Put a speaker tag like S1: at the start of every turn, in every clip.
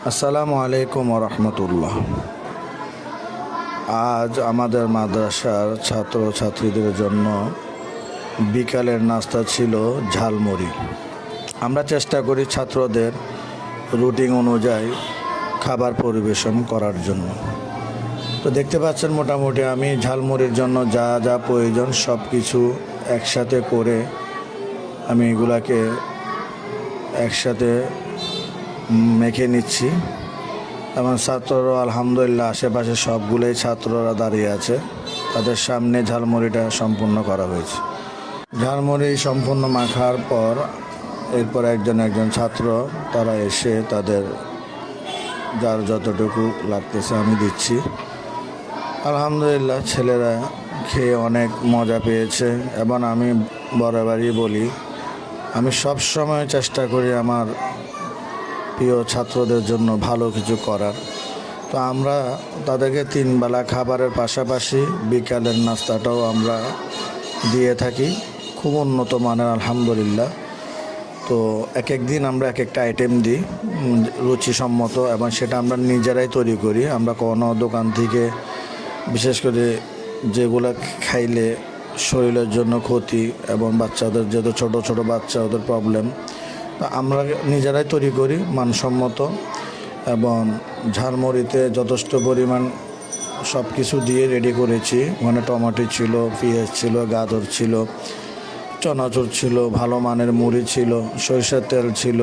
S1: আসসালামু আলাইকুম রহমতুল্লাহ। আজ আমাদের মাদ্রাসার ছাত্রছাত্রীদের জন্য বিকালের নাস্তা ছিল ঝালমুড়ি। আমরা চেষ্টা করি ছাত্রদের রুটিন অনুযায়ী খাবার পরিবেশন করার জন্য। তো দেখতে পাচ্ছেন মোটামুটি আমি ঝালমুড়ির জন্য যা যা প্রয়োজন সব কিছু একসাথে করে আমি এগুলাকে একসাথে মেখে নিচ্ছি। এবং ছাত্ররা আলহামদুলিল্লাহ আশেপাশে সবগুলোই ছাত্ররা দাঁড়িয়ে আছে, তাদের সামনে ঝালমুড়িটা সম্পূর্ণ করা হয়েছে। ঝালমুড়ি সম্পূর্ণ মাখার পর এরপর একজন ছাত্র তারা এসে তাদের যার যতটুকু লাগতেছে আমি দিচ্ছি। আলহামদুলিল্লাহ ছেলেরা খেয়ে অনেক মজা পেয়েছে। এবং আমি বরাবরই বলি, আমি সব সময় চেষ্টা করি আমার প্রিয় ছাত্রদের জন্য ভালো কিছু করার। তো আমরা তাদেরকে 3 বেলা খাবারের পাশাপাশি বিকালের নাস্তাটাও আমরা দিয়ে থাকি, খুব উন্নত মানের আলহামদুলিল্লাহ। তো এক দিন আমরা এক একটা আইটেম দিই রুচিসম্মত, এবং সেটা আমরা নিজেরাই তৈরি করি। আমরা কোনো দোকান থেকে, বিশেষ করে যেগুলো খাইলে শরীরের জন্য ক্ষতি এবং বাচ্চাদের যেহেতু ছোট ছোট বাচ্চা, ওদের প্রবলেম, আমরা নিজেরাই তৈরি করি মানসম্মত। এবং ঝালমুড়িতে যথেষ্ট পরিমাণ সব কিছু দিয়ে রেডি করেছি। ওখানে টমেটো ছিল, পেঁয়াজ ছিল, গাজর ছিল, চানাচুর ছিল, ভালো মানের মুড়ি ছিল, সরিষার তেল ছিল,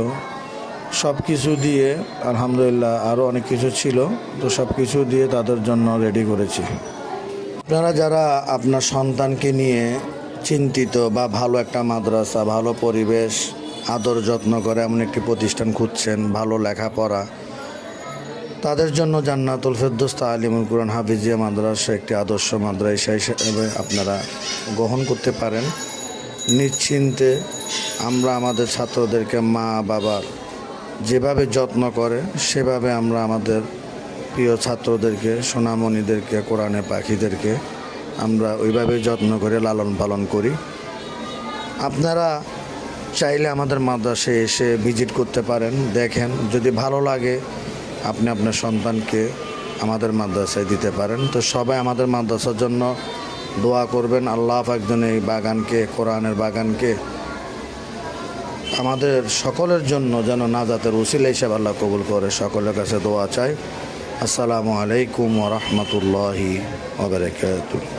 S1: সব কিছু দিয়ে আলহামদুলিল্লাহ আরও অনেক কিছু ছিল। তো সব কিছু দিয়ে তাদের জন্য রেডি করেছি। আপনারা যারা আপনার সন্তানকে নিয়ে চিন্তিত বা ভালো একটা মাদ্রাসা, ভালো পরিবেশ, আদর যত্ন করে এমন একটি প্রতিষ্ঠান খুঁজছেন, ভালো লেখাপড়া, তাদের জন্য জান্নাতুল ফেরদৌস তালিমুল কুরআন হাফিজিয়া মাদ্রাসা একটি আদর্শ মাদ্রাসা হিসেবে আপনারা গ্রহণ করতে পারেন। নিশ্চিন্তে আমরা আমাদের ছাত্রদেরকে মা বাবার যেভাবে যত্ন করে সেভাবে আমরা আমাদের প্রিয় ছাত্রদেরকে, সোনামণিদেরকে, কোরআনের পাখিদেরকে আমরা ওইভাবে যত্ন করে লালন পালন করি। আপনারা চাইলে আমাদের মাদ্রাসায় এসে ভিজিট করতে পারেন, দেখেন, যদি ভালো লাগে আপনি আপনার সন্তানকে আমাদের মাদ্রাসায় দিতে পারেন। তো সবাই আমাদের মাদ্রাসার জন্য দোয়া করবেন। আল্লাহ পাক যেন এই বাগানকে, কোরআনের বাগানকে আমাদের সকলের জন্য যেন নাজাতের উসিলা হিসেবে আল্লাহ কবুল করে, সকলের কাছে দোয়া চাই। আসসালামু আলাইকুম ওয়া রাহমাতুল্লাহি ওয়া বারাকাতুহু।